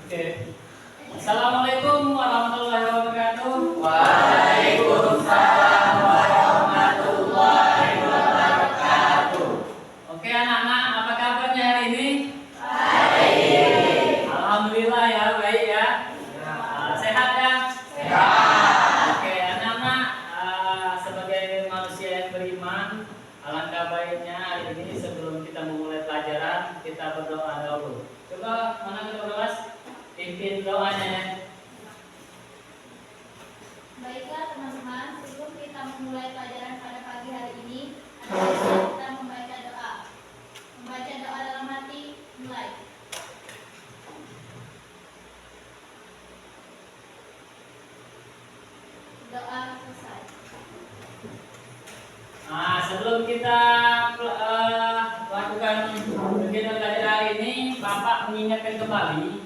Oke. Assalamualaikum warahmatullahi wabarakatuh. Waalaikumsalam warahmatullahi wabarakatuh. Oke anak-anak, apa kabarnya hari ini? Baik. Alhamdulillah ya, baik ya. Sehat ya? Sehat. Oke anak-anak, sebagai manusia yang beriman, alangkah baiknya hari ini sebelum kita memulai pelajaran kita berdoa dahulu. Coba mana kita berdoa? Pimpin doanya ya. Baiklah teman-teman, sebelum kita memulai pelajaran pada pagi hari ini, ada kita membaca doa. Membaca doa dalam hati, mulai. Doa selesai. Nah, sebelum kita lakukan kegiatan belajar hari ini, Bapak mengingatkan kembali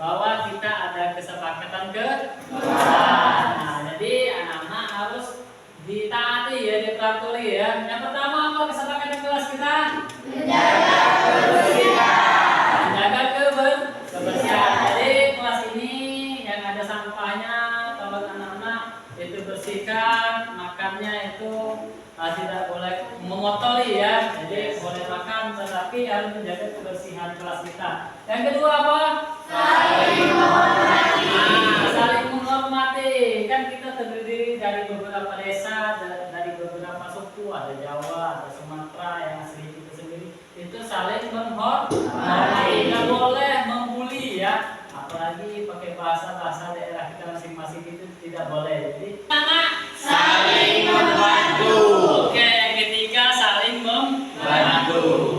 bahwa kita ada kesepakatan nah, jadi anak-anak harus ditaati ya, dipatuhi ya. Yang pertama apa kesepakatan kelas kita? Menjaga kebersihan. Menjaga kebersihan. Jadi kelas ini yang ada sampahnya, tolong anak-anak itu bersihkan, makannya itu tidak boleh mengotori ya. Jadi boleh makan tetapi harus menjaga kebersihan kelas kita. Yang kedua apa? Saling menghormati. Saling menghormati. Kan kita terdiri dari beberapa desa, dari beberapa suku, ada Jawa, ada Sumatera yang asli kita sendiri. Itu saling menghormati. Tidak boleh membuli ya. Apalagi pakai bahasa daerah kita masing-masing itu tidak boleh. Jadi anak Saling membantu. Oke, yang ketiga saling membantu.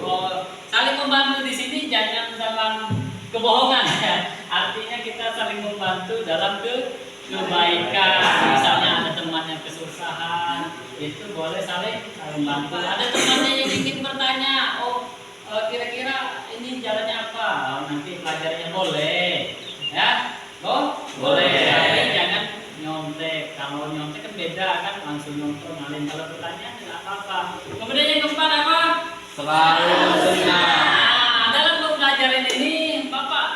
Saling membantu di sini jangan dalam kebohongan ya. Artinya kita saling membantu dalam kebaikan. Misalnya ada teman yang kesusahan, itu boleh saling bantu. Ada temannya yang ingin bertanya, kira-kira ini jalannya apa? Nanti pelajarannya boleh, ya? Boleh. Tapi jangan nyontek. Kalau nyontek kan beda kan, langsung nyontek ngalin. Kalau bertanya tidak apa-apa. Kemudian yang keempat apa? Selalu senang. Nah, dalam pembelajaran ini Bapak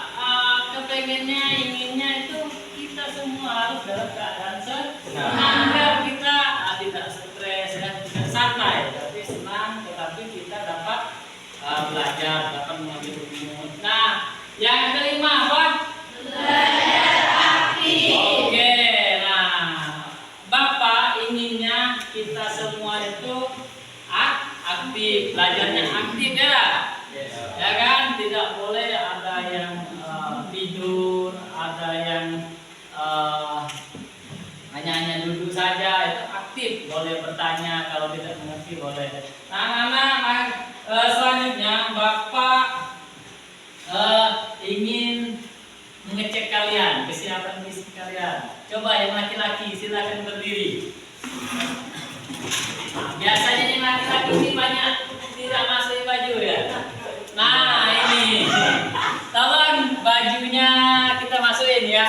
kepengennya, inginnya itu kita semua harus dalam keadaan senang, agar kita tidak stres dan tidak santai, tapi senang, tetapi kita dapat belajar, dapat mengambil ilmu. Nah, yang kelima apa? Belajar aktif. Oke, nah Bapak inginnya kita semua itu aktif, belajarnya aktif ya. Ya kan, tidak boleh ada yang tidur, ada yang hanya duduk saja. Itu aktif, boleh bertanya, kalau tidak mengerti boleh. Nah anak-anak, selanjutnya Bapak ingin mengecek kalian, kesiapan fisik kalian. Coba yang laki-laki silakan berdiri. Nah, biasanya yang laki-laki ini banyak tidak masukin baju ya. Nah ini, tolong bajunya kita masukin ya.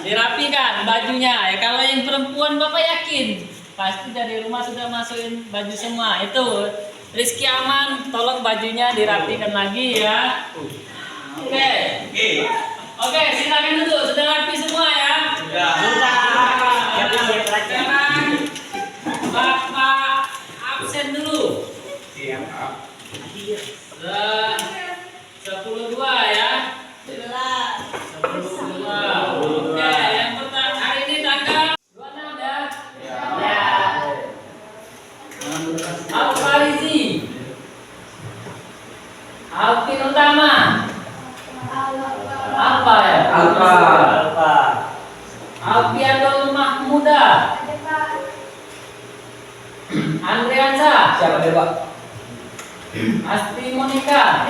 Dirapikan bajunya ya. Kalau yang perempuan Bapak yakin pasti dari rumah sudah masukin baju semua. Itu Rizky Aman, tolong bajunya dirapikan lagi ya. Oke, silakan duduk. Sudah rapi semua ya? Sudah. Jangan Bapak absen dulu. Siap. 10.2 ya. 10.2. Oke, yang pertama hari ini tanggal 26 ya. Ya. Al-Farizi. Alvin Utama. Apa ya? Alfa. Alfiandol Mahmuda. Andriansa. Siapa dia, Pak? Asti Monika.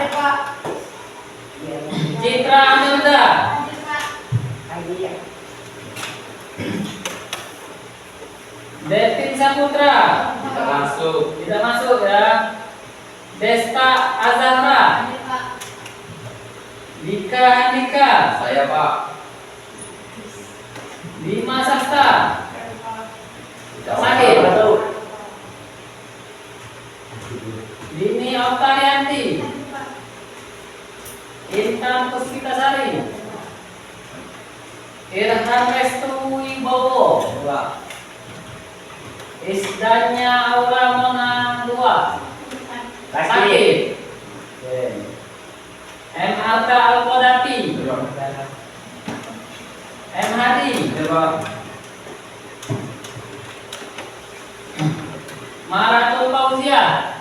Citra Amelda. Devin Saputra. Tidak masuk ya. Desta Azahra. Dika Andika. Saya, Pak. Bima Sasta. Sakit. Dini Oktarianti. Intan Intan Puspitasari, Irhan Restu Wibowo, 2. Isdanya Aura Mona, 2. Sakit. M. Alka Alkodati, M. Hadi, Maratul Fauzia,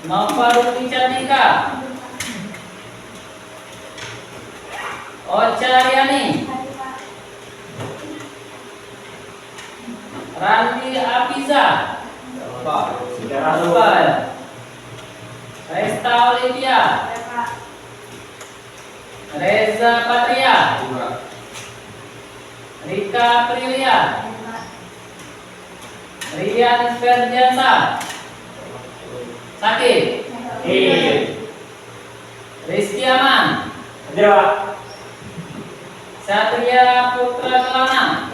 Nova Ruti Cantika, Ocha Riani, Randi Afiza, Resta Olivia, Reza Patria, Rika Prilia, Rian Ferdiansa, Sakit, Rizky Aman, Satria Putra Kelana,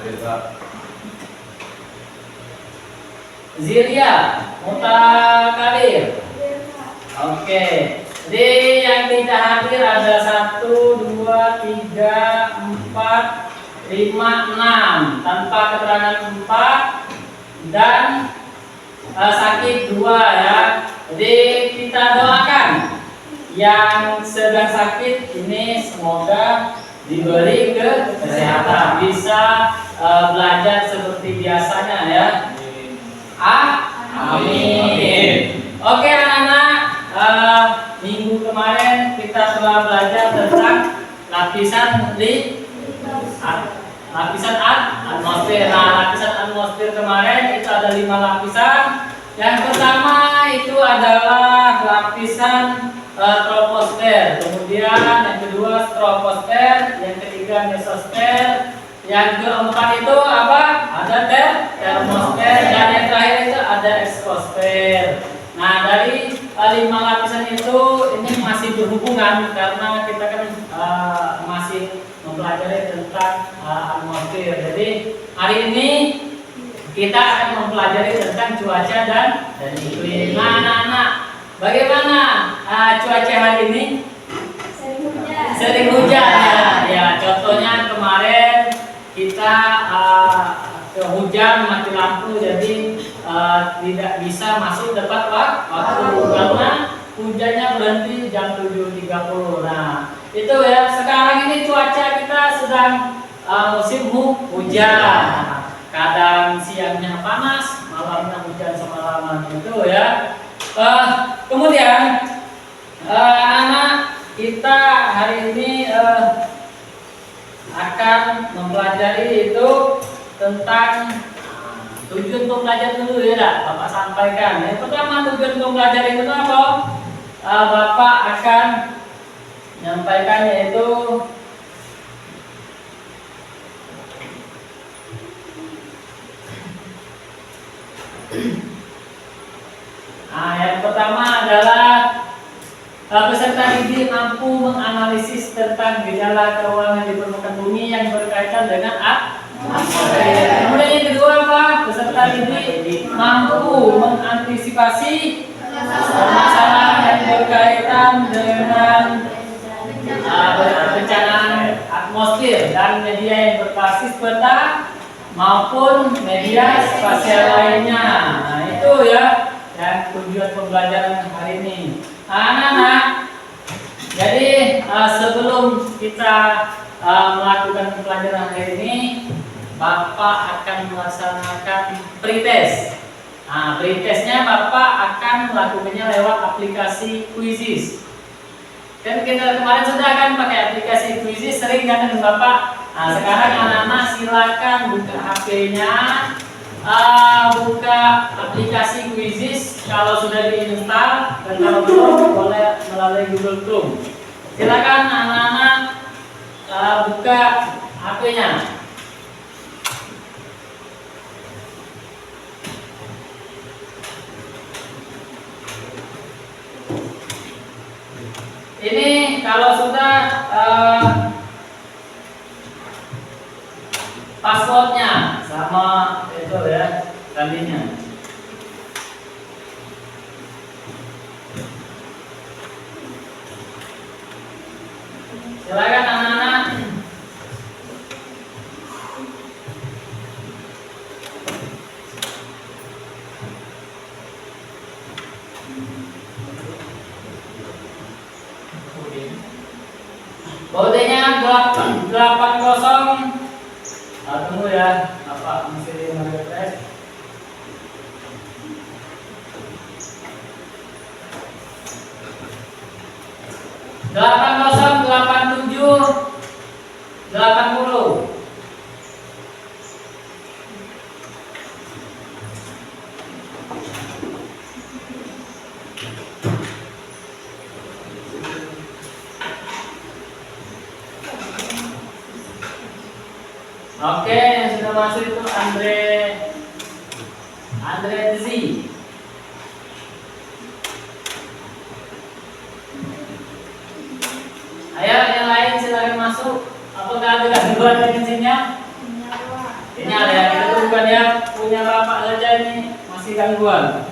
Ziria Muta Kabir. Oke, jadi yang tidak hadir ada 1, 2, 3, 4, 5, 6 tanpa keterangan 4 dan sakit 2 ya. Jadi kita doakan yang sedang sakit ini semoga diberi kesehatan, bisa belajar seperti biasanya ya. Amin. Oke anak-anak, minggu kemarin kita telah belajar tentang lapisan atmosfer. Nah, lapisan atmosfer kemarin itu ada 5 lapisan. Yang pertama itu adalah lapisan troposfer, kemudian yang kedua stratosfer, yang ketiga mesosfer, yang keempat itu apa? Ada termosfer, dan yang terakhir itu ada eksosfer. Nah, dari 5 lapisan itu ini masih berhubungan karena kita kan masih mempelajari tentang atmosfer. Jadi hari ini kita akan mempelajari tentang cuaca dan iklim. Nah, anak-anak, bagaimana cuaca hari ini? Sering hujan ya. Ya, contohnya kemarin kita ke hujan mati lampu, jadi tidak bisa masuk tepat waktu karena hujannya berhenti jam 7.30. Nah, itu ya. Sekarang ini cuaca kita sedang musim hujan. Kadang siangnya panas, malamnya hujan semalaman itu ya. Kemudian anak kita hari ini akan mempelajari itu tentang tujuan pembelajaran dulu ya, Bapak sampaikan. Yang pertama, tujuan pembelajaran itu apa? Bapak akan menyampaikan yaitu yang pertama adalah peserta didik mampu menganalisis tentang gejala keuangan di permukaan bumi yang berkaitan dengan atmosfer. Kemudian yang kedua apa? Peserta didik mampu mengantisipasi permasalahan yang berkaitan dengan bencana atmosfer dan media yang berbasis peta maupun media spasial lainnya. Nah, itu ya yang tujuan pembelajaran hari ini. Anak-anak, jadi sebelum kita melakukan pembelajaran hari ini, Bapak akan melaksanakan pretest. Nah, pretestnya Bapak akan melakukannya lewat aplikasi Quizizz. Kan kita kemarin sudah kan pakai aplikasi Quizizz, sering kan dengan Bapak. Nah, sekarang anak-anak silakan buka HP-nya, buka aplikasi Quizizz kalau sudah diinstal, dan kalau belum boleh melalui Google Chrome. Silakan anak-anak buka HP-nya. Ini kalau sudah passwordnya sama itu ya tadinya. Silakan anak-anak. Kodenya 80. Tunggu ya, apa mesti merefresh. 80. Oke, yang sudah masuk itu Andre Z. Ayo yang lain silakan masuk. Apakah ada gangguan di mesinnya? Sinyal ya, itu bukan ya punya bapak saja ini masih gangguan.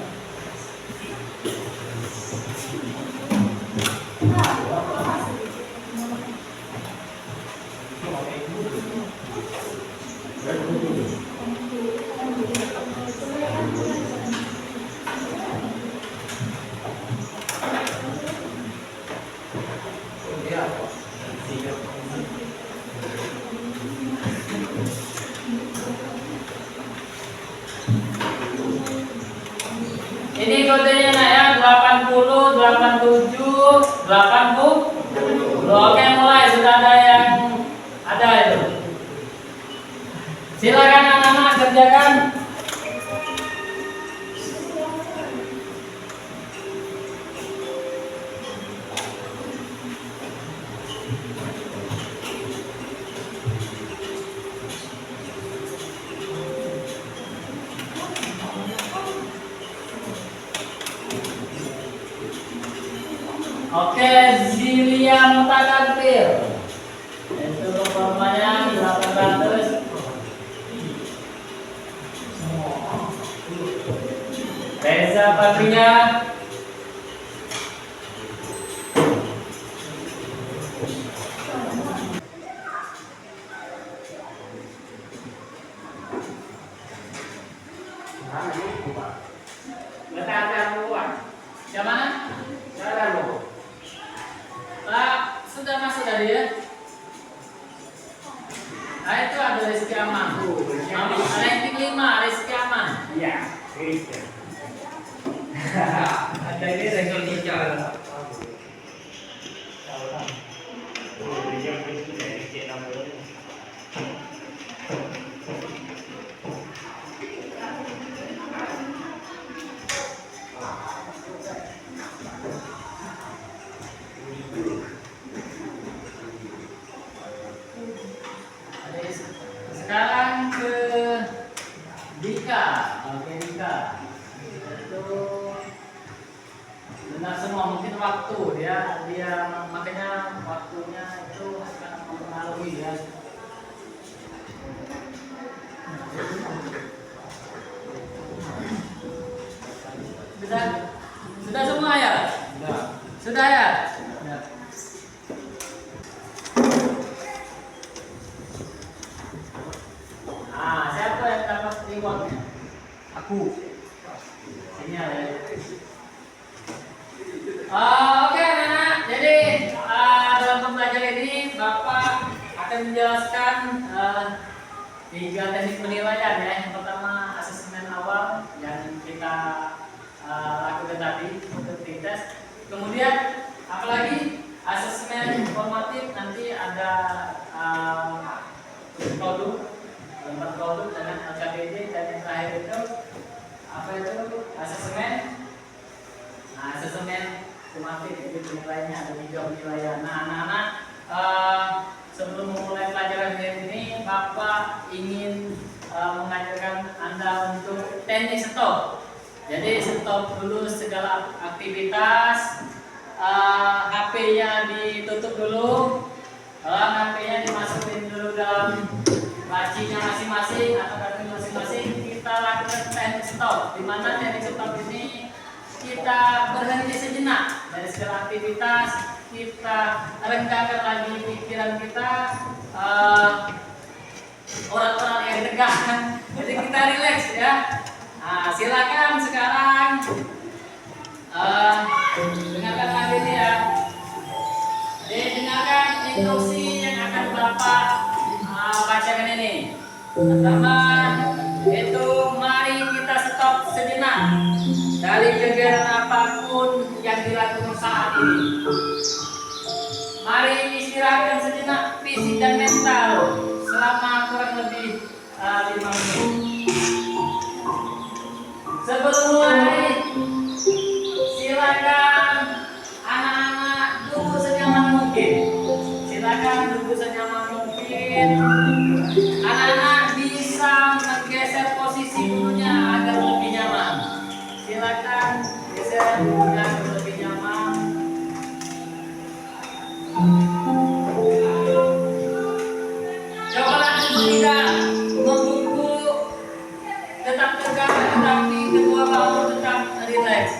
Ini kodenya nak ya 80, 87, 80. Oke, mulai sudah ada yang ada itu. Silakan anak-anak kerjakan. Oke, Zilia Mutakabbir. Itu performanya 800. Reza Patria. Yang mana? Sudah masuk tadi ya? Nah itu ada Rizky Aman. Ranking 5 Rizky Aman. Iya, Rizky. Ada ini ranking 3. Sekarang ke Dika. Oke Dika. Itu benar semua, mungkin waktu dia makanya waktunya itu sangat mempengaruhi ya. Sudah semua ya? Sudah ya? Siapa yang dapat rewardnya? Aku. Sinyal ya. Oke anak-anak, jadi dalam pembelajaran ini Bapak akan menjelaskan 3 teknik penilaian ya. Yang pertama asesmen awal yang kita lakukan tadi untuk tes. Kemudian apalagi asesmen formatif, nanti ada produk 4 produk dengan LKPD, dan yang terakhir itu apa itu asesmen. Nah, asesmen formatif itu penilaiannya ada 3 penilaian. Nah, anak-anak sebelum memulai pelajaran hari ini Bapak ingin mengajarkan Anda untuk teknik stop. Jadi stop dulu segala aktivitas, HP-nya ditutup dulu, HP-nya dimasukin dulu dalam lacinya masing-masing atau kartu masing-masing. Kita lakukan teknik stop, di mana teknik stop ini kita berhenti sejenak dari segala aktivitas, kita renggakan lagi pikiran kita, orang-orang yang tegang. Jadi kita rileks ya. Nah, silakan sekarang dengarkan lagi nih ya. Dengarkan instruksi yang akan Bapak bacakan ini. Pertama itu mari kita stop sejenak dari kegiatan apapun yang dilakukan saat ini. Mari istirahatkan sejenak fisik dan mental selama kurang lebih 5 menit. Sebelum mulai, silakan anak-anak duduk senyaman mungkin. Silakan duduk senyaman mungkin. Anak-anak bisa menggeser posisi duduknya agar lebih nyaman. Silakan geser duduknya agar lebih nyaman. Cobalah tidak membungkuk, tetap tegak, tetapi kedua bahu tetap rileks.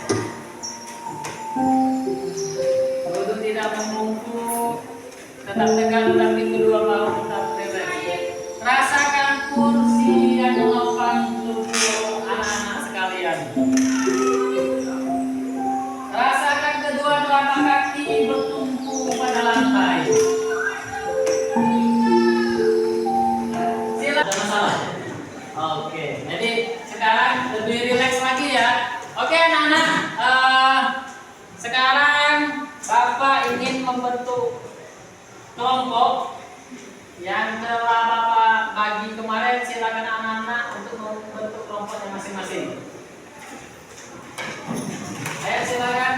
Duduk tidak membungkuk, tetap tegak, tetapi kedua bahu tetap rileks. Rasakan kursi yang menopang tubuh anak-anak sekalian. Rasakan kedua telapak kaki bertumpu pada lantai. Silakan. Ada masalah? Oke, jadi sekarang lebih rileks lagi ya. Oke anak-anak, sekarang Bapak ingin membentuk kelompok yang telah Bapak bagi kemarin. Silakan anak-anak untuk membentuk kelompoknya masing-masing. Ayo silakan.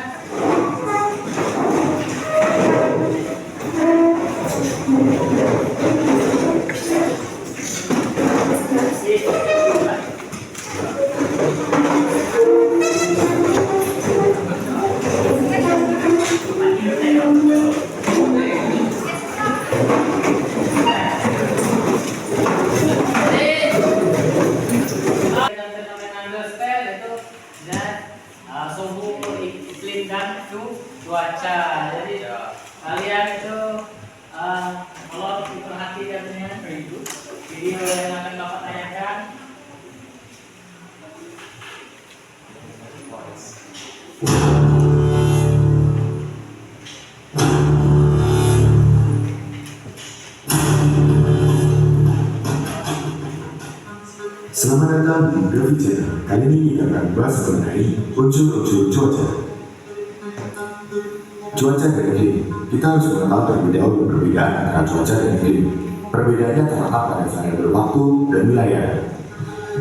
Suhu iklim dan cuaca. Jadi kalian itu kalau diperhatikan dengan video yang akan Bapak tanyakan. Selamat datang di Grafi Channel. Kali ini kita akan bahas mengenai unsur-unsur cuaca. Cuaca dan iklim. Kita harus mengetahui terlebih dahulu perbedaan antara cuaca dan iklim. Perbedaannya terletak pada variabel waktu dan wilayah.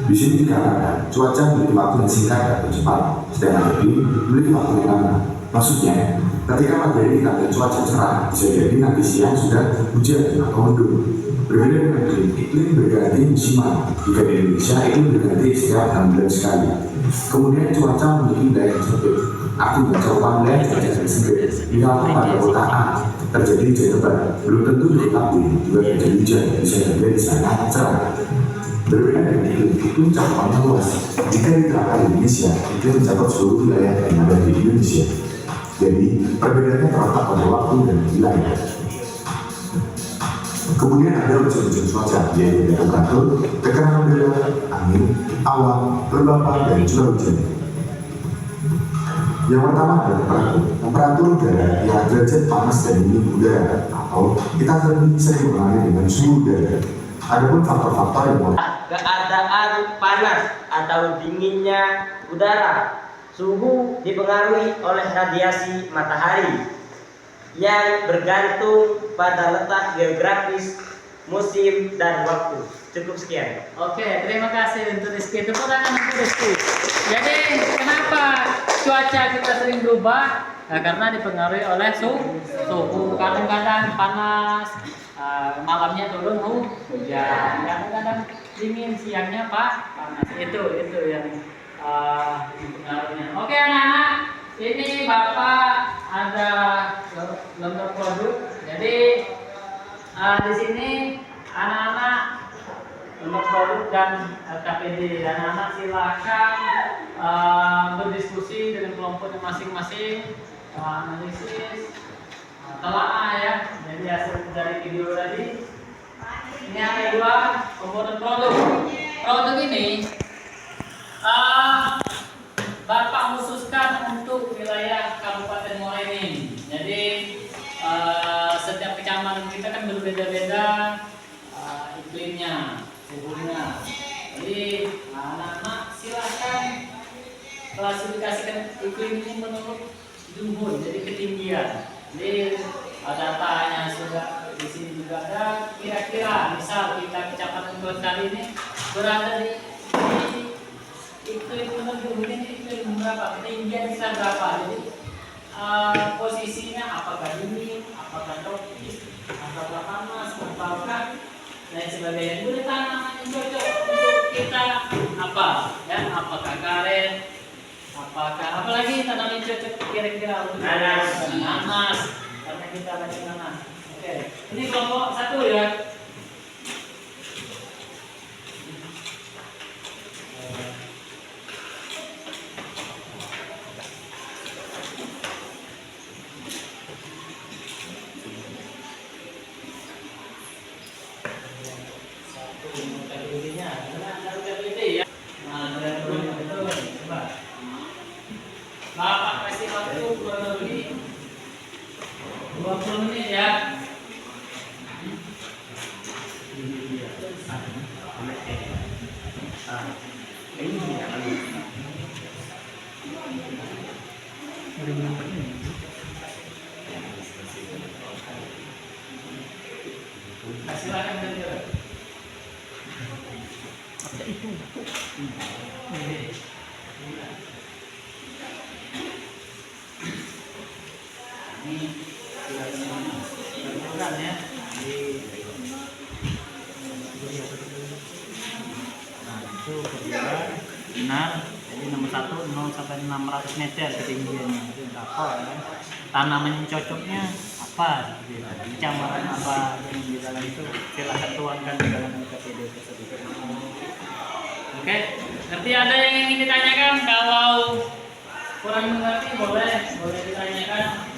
Di sini dikatakan cuaca memiliki waktu yang singkat atau cepat, sedangkan iklim memiliki waktu yang lama. Maksudnya, ketika matahari tanda cuaca cerah, bisa jadi nanti siang sudah hujan atau mendung. Berbeda dengan iklim berganti musiman. Jika di Indonesia, iklim berganti setiap 6 bulan sekali. Kemudian cuaca memiliki wilayah yang sempit. Akibat cakupan wilayah cuaca yang sempit, misalnya pada kota A terjadi hujan lebat, belum tentu di kota B juga terjadi hujan, bisa jadi di sana cerah. Berbeda dengan iklim cakupannya luas. Jika diterapkan di Indonesia, iklim mencakup seluruh wilayah yang ada di Indonesia. Jadi, perbedaannya terletak pada waktu dan wilayah. Kemudian ada unsur-unsur cuaca, yaitu temperatur, tekanan udara, angin, awan, kelembapan, dan curah hujan. Yang pertama adalah temperatur. Temperatur udara ialah derajat panas dan dingin udara, atau kita lebih sering mengenai dengan suhu udara. Adapun faktor-faktor yang keadaan panas atau dinginnya udara. Suhu dipengaruhi oleh radiasi matahari yang bergantung pada letak geografis, musim, dan waktu. Cukup sekian. Oke, terima kasih untuk Rizky. Tepuk tangan untuk Rizky. Jadi, kenapa cuaca kita sering berubah? Nah, karena dipengaruhi oleh suhu. Kadang-kadang panas, malamnya turun hujan. Kadang-kadang dingin, siangnya panas. Itu yang dipengaruhinya. Oke, anak-anak. Ini Bapak ada lembar produk. Jadi di sini anak-anak lembar produk dan KPD. Anak-anak silakan berdiskusi dengan kelompoknya masing-masing, analisis telah ya. Jadi hasil dari video tadi. Ini yang kedua, komponen produk. Produk ini Bapak khususkan untuk wilayah Kabupaten Morenin. Jadi setiap kecamatan kita kan berbeda-beda iklimnya, suhunya. Jadi anak-anak silahkan klasifikasikan iklim ini menurut suhu, jadi ketinggian. Jadi datanya sudah di sini juga ada. Kira-kira misal kita kecamatan kali ini berada di iklim menurut ini iklim berapa, ketinggian bisa berapa. Jadi posisinya apakah dingin, apakah tropis, apakah panas, apakah dan sebagainya. Boleh tanaman yang cocok untuk kita apa? Ya, apakah karet, apakah apalagi tanaman yang cocok kira-kira untuk nanas, karena kita banyak nanas. Oke, ini kelompok satu ya. Bapak kasih waktu kurang lebih 20 menit ya. Silakan beliau. Ini sudah ya. Nah, itu kebetulan benar. Jadi nomor 1 0 sampai 600 meter ketinggiannya. Itu berapa ya? Tanaman yang cocoknya apa? Kecamatan apa yang di dalam itu silahkan tuangkan di dalam KPD tersebut. Oke, nanti ada yang ingin ditanyakan? Kalau kurang mengerti boleh ditanyakan.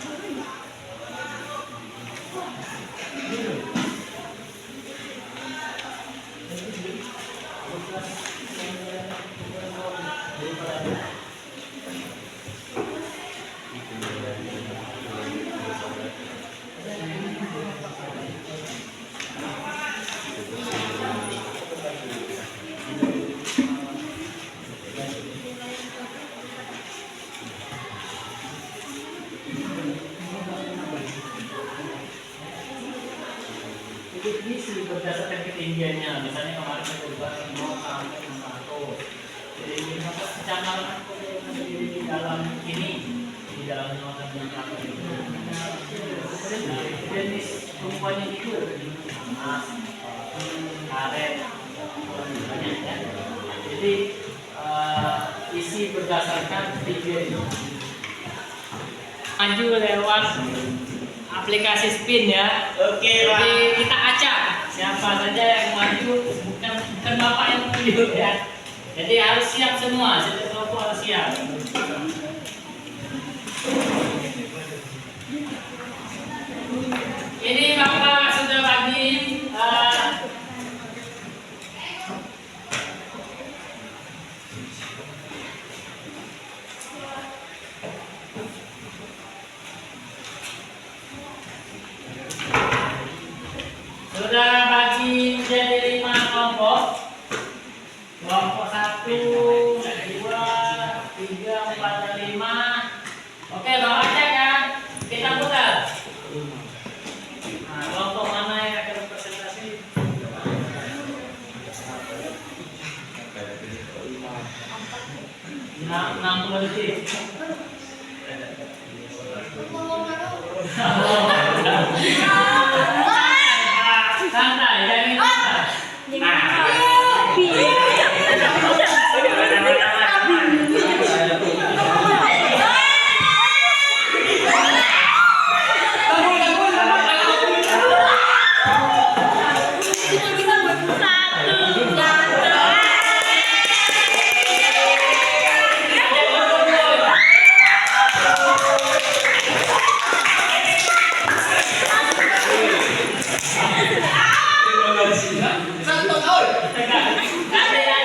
Isi berdasarkan ketinggiannya, misalnya kemarin saya coba 0 sampai 600. Jadi kecamatan di dalam ini, di dalam 0 sampai 600 itu. Nah, jenis tumpuannya itu emas, karet, banyak ya. Jadi isi berdasarkan ketinggian. Maju lewat aplikasi spin ya. Oke, jadi kita acak siapa saja yang maju, bukan bapak yang maju ya. Jadi harus siap semua, setiap kelompok harus siap. Ini bapak sudah bagi sudah bagi menjadi 5 kelompok. Kelompok 1, 2, 3, 4, dan 5. Oke, bawa aja kan? Kita putar. Nah, kelompok mana yang akan representasi? 60 lebih. Santai.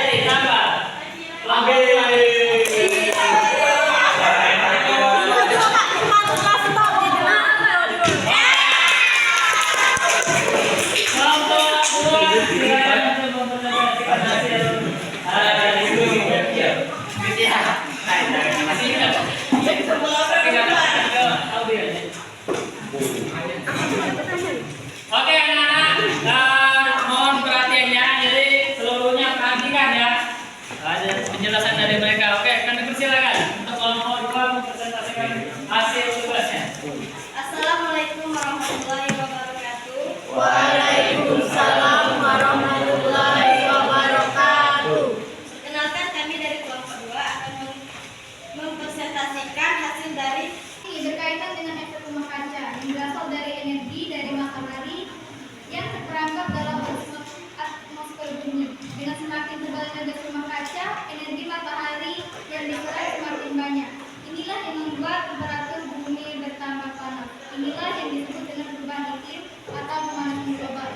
Adik, sabar. Oke. Oke anak-anak, mohon perhatiannya. Jadi seluruhnya perhatikan ya. Ada penjelasan dari mereka. Oke, kami persilakan untuk kelompok 2 mempresentasikan hasil tugasnya. Assalamualaikum warahmatullahi wabarakatuh. Waalaikumsalam warahmatullahi wabarakatuh. Perkenalkan, kami dari kelompok 2 akan mempresentasikan hasil dari berkaitan dengan efek rumah kaca yang berasal dari energi dari matahari yang terperangkap dalam atmosfer bumi. Dengan semakin tebalnya gas rumah kaca, energi matahari yang diserap semakin banyak. Inilah yang membuat temperatur bumi bertambah panas. Inilah yang disebut dengan perubahan iklim atau pemanasan global.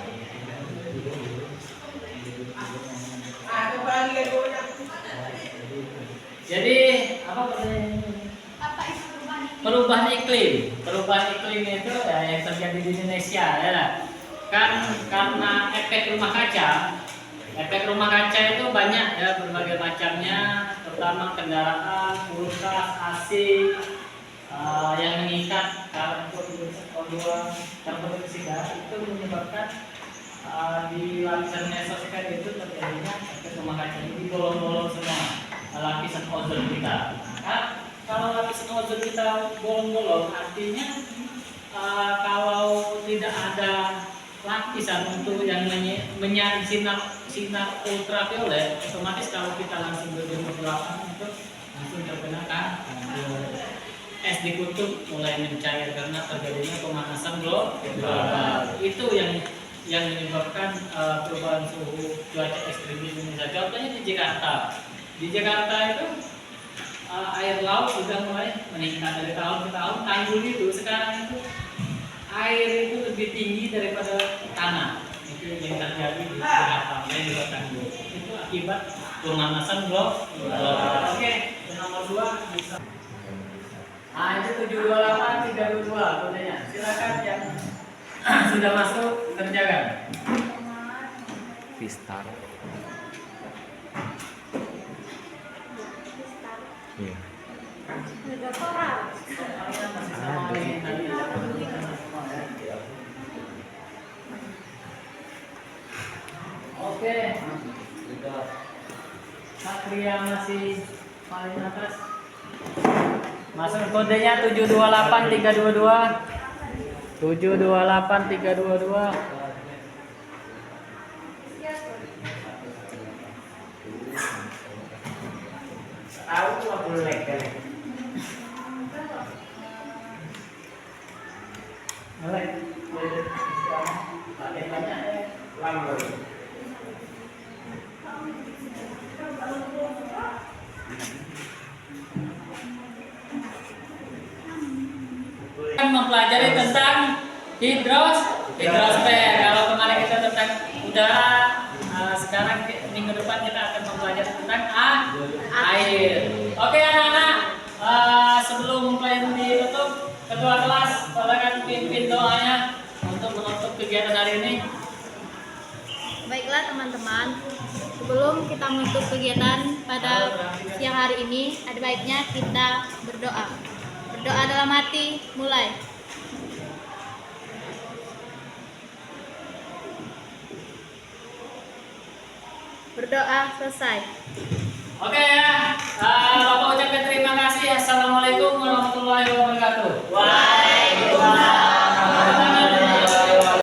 Jadi apa pertanyaannya? Apa itu perubahan iklim? Perubahan iklim itu ya, yang terjadi di Indonesia ya. Kan karena efek rumah kaca itu banyak ya, berbagai macamnya, terutama kendaraan, kulkas, AC yang mengikat karbon dioksida itu menyebabkan di lapisan mesosfer itu terjadinya efek rumah kaca. Di bolong-bolong semua lapisan ozon kita. Nah, kalau lapisan ozon kita bolong-bolong, artinya kalau tidak ada lapisan untuk yang menyaring sinar ultraviolet, otomatis kalau kita langsung berjemur di lapangan itu langsung terkena kan es di kutub mulai mencair karena terjadinya pemanasan global. Itu yang menyebabkan perubahan suhu cuaca ekstrim di Indonesia. Contohnya di Jakarta. Di Jakarta itu air laut sudah mulai meningkat dari tahun ke tahun. Tanggul itu sekarang itu air itu lebih tinggi daripada tanah. Itu yang terjadi di Jakarta dan juga tanggul. Itu akibat pemanasan global. Oke, nomor 2 bisa. Itu 728 322 kodenya. Silakan yang sudah masuk kerjakan. Pistar. Iya. Oke. Satria masih paling atas. Masuk kodenya 728 322. 728 322. Tahu cuma boleh kan? Mulai. Pakai banyak ya. Lambat. Mempelajari tentang hidrosfer. Kalau kemarin kita tentang udara, sekarang minggu depan kita akan mempelajari tentang air. Oke anak-anak, sebelum pelajaran ditutup, ketua kelas silakan pimpin doanya untuk menutup kegiatan hari ini. Baiklah teman-teman, sebelum kita menutup kegiatan pada siang hari ini, ada baiknya kita berdoa. Berdoa dalam hati, mulai. Berdoa selesai. Oke ya,